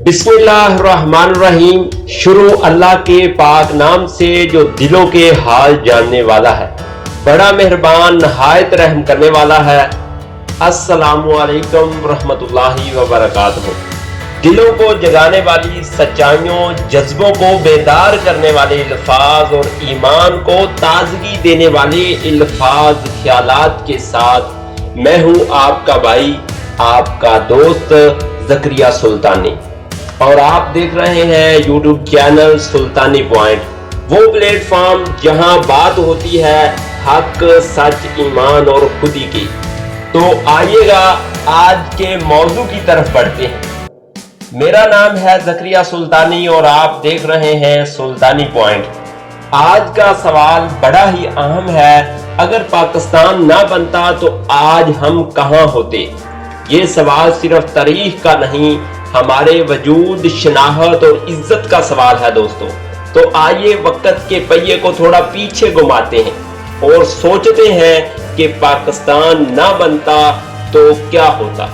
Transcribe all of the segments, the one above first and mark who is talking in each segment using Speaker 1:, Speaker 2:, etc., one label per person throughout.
Speaker 1: बिस्मिल्लाहिर्रहमानिर्रहीम। शुरू अल्लाह के पाक नाम से जो दिलों के हाल जानने वाला है, बड़ा मेहरबान नहायत रहम करने वाला है। अस्सलामु अलैकुम रहमतुल्लाहि व बरकातहू। दिलों को जगाने वाली सच्चाइयों, जज्बों को बेदार करने वाले अल्फाज और ईमान को ताजगी देने वाले अल्फाज ख्यालात के साथ मैं हूँ आपका भाई, आपका दोस्त ज़करिया सुल्तानी, और आप देख रहे हैं यूट्यूब चैनल सुल्तानी पॉइंट, वो प्लेटफॉर्म जहां बात होती है हक, सच, ईमान और खुदी की। तो आइएगा आज के मौजू की तरफ बढ़ते हैं। मेरा नाम है ज़करिया सुल्तानी और आप देख रहे हैं सुल्तानी पॉइंट। आज का सवाल बड़ा ही अहम है। अगर पाकिस्तान ना बनता तो आज हम कहां होते? ये सवाल सिर्फ तारीख का नहीं, हमारे वजूद, शनाहत और इज्जत का सवाल है दोस्तों। तो आइए वक्त के पहिए को थोड़ा पीछे घुमाते हैं और सोचते हैं कि पाकिस्तान ना बनता तो क्या होता।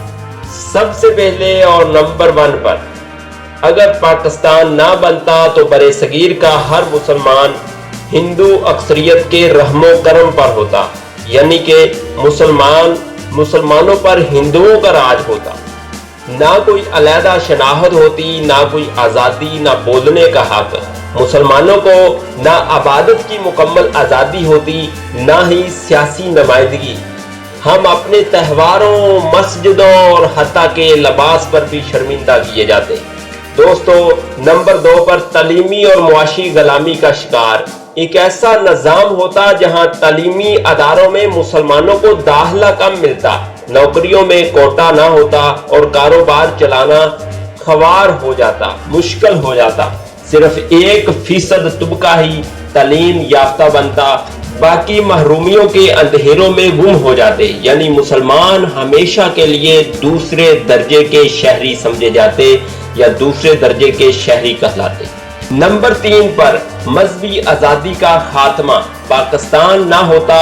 Speaker 1: सबसे पहले और नंबर 1 पर, अगर पाकिस्तान ना बनता तो बरे सगीर का हर मुसलमान हिंदू अक्सरियत के रहमो करम पर होता, यानी कि मुसलमानों पर हिंदुओं का राज होता। ना कोई अलहदा शनाहत होती, ना कोई आज़ादी, ना बोलने का हक। मुसलमानों को ना आबादत की मुकम्मल आज़ादी होती, ना ही सियासी नुमाइंदगी। हम अपने त्योहारों, मस्जिदों और हत्ता के लिबास पर भी शर्मिंदा किए जाते। दोस्तों, नंबर 2 पर तालीमी और मुआशी गुलामी का शिकार। एक ऐसा निज़ाम होता जहां तालीमी अदारों में मुसलमानों को दाखिला कम मिलता, नौकरियों में कोटा ना होता और कारोबार चलाना ख्वार हो जाता, मुश्किल हो जाता। सिर्फ 1% तबका ही तालीम याफ्ता बनता, बाकी महरूमियों के अंधेरों में गुम हो जाते, यानी मुसलमान हमेशा के लिए दूसरे दर्जे के शहरी समझे जाते या दूसरे दर्जे के शहरी कहलाते। नंबर 3 पर मजहबी आज़ादी का खात्मा। पाकिस्तान ना होता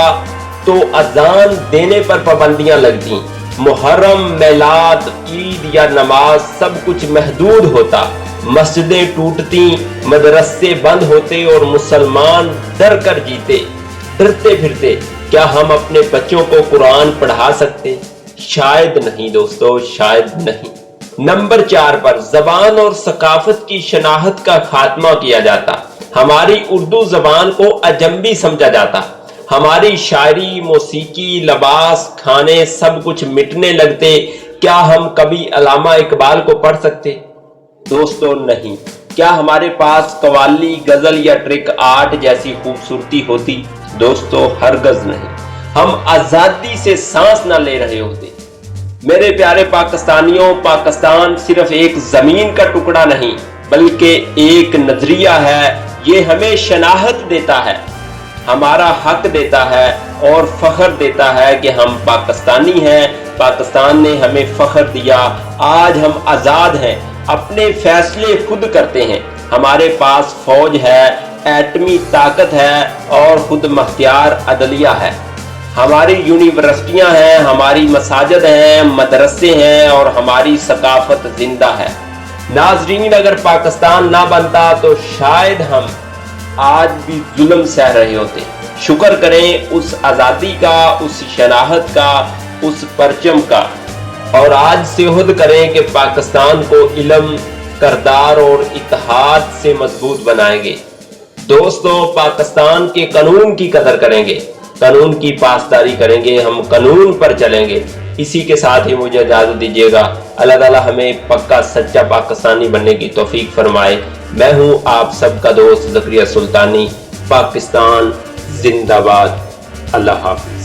Speaker 1: तो अजान देने पर पाबंदियां लगती, मुहर्रम, मिलाद, ईद या नमाज सब कुछ महदूद होता, मस्जिदें टूटती, मदरसे बंद होते और मुसलमान डर कर जीते, डरते फिरते। क्या हम अपने बच्चों को कुरान पढ़ा सकते? शायद नहीं दोस्तों, शायद नहीं। नंबर 4 पर जबान और सकाफत की शनाहत का खात्मा किया जाता। हमारी उर्दू जबान को अजंबी समझा जाता, हमारी शायरी, मौसीकी, लिबास, खाने सब कुछ मिटने लगते। क्या हम कभी अल्लामा इकबाल को पढ़ सकते? दोस्तों नहीं। क्या हमारे पास कवाली, गजल या ट्रिक आर्ट जैसी खूबसूरती होती? दोस्तों हरगज नहीं। हम आजादी से सांस न ले रहे होते। मेरे प्यारे पाकिस्तानियों, पाकिस्तान सिर्फ एक जमीन का टुकड़ा नहीं बल्कि एक नजरिया है। ये हमें शनाहत देता है, हमारा हक देता है और फख्र देता है कि हम पाकिस्तानी हैं। पाकिस्तान ने हमें फख्र दिया। आज हम आज़ाद हैं, अपने फैसले खुद करते हैं। हमारे पास फौज है, एटमी ताकत है और खुद मुख्तियार अदलिया है। हमारी यूनिवर्सिटियां हैं, हमारी मसाजिद हैं, मदरसे हैं और हमारी सकाफत जिंदा है। नाजरीन, अगर पाकिस्तान ना बनता तो शायद हम आज भी जुल्म सह रहे होते। शुक्र करें उस आज़ादी का, उस शनाहत का, उस परचम का, और आज से उहद करें कि पाकिस्तान को इल्म, करदार और इत्तेहाद से मजबूत बनाएंगे। दोस्तों, पाकिस्तान के कानून की कदर करेंगे, कानून की पासदारी करेंगे, हम कानून पर चलेंगे। इसी के साथ ही मुझे इजाजत दीजिएगा। अल्लाह ताला हमें पक्का सच्चा पाकिस्तानी बनने की तौफीक फरमाए। मैं हूं आप सबका दोस्त ज़करिया सुल्तानी। पाकिस्तान जिंदाबाद। अल्लाह हाफ़िज़।